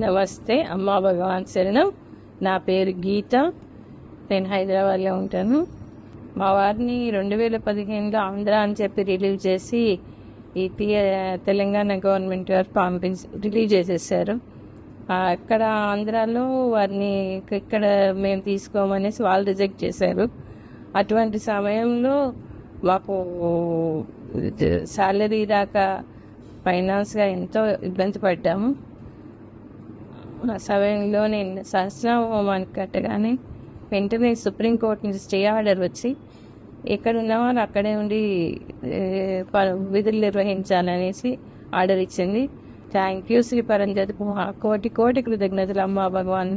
నమస్తే అమ్మా భగవాన్ శరణం. నా పేరు గీత. నేను హైదరాబాద్లో ఉంటాను. మా వారిని 2015లో ఆంధ్ర అని చెప్పి రిలీవ్ చేసి ఈ తెలంగాణ గవర్నమెంట్ వారు రిలీవ్ చేసేసారు. అక్కడ ఆంధ్రాలో వారిని ఇక్కడ మేము తీసుకోమనేసి వాళ్ళు రిజెక్ట్ చేశారు. అటువంటి సమయంలో మాకు శాలరీ రాక ఫైనాన్స్గా ఎంతో ఇబ్బంది పడ్డాము. ఆ సమయంలో నేను సహస్రనామానికి కట్టగానే వెంటనే సుప్రీంకోర్టు నుంచి స్టే ఆర్డర్ వచ్చి ఎక్కడ ఉన్నవారు అక్కడే ఉండి విధులు నిర్వహించాలనేసి ఆర్డర్ ఇచ్చింది. థ్యాంక్ యూ శ్రీ పరంజ్యోతి. కోటి కోటి కృతజ్ఞతలు అమ్మా భగవాన్.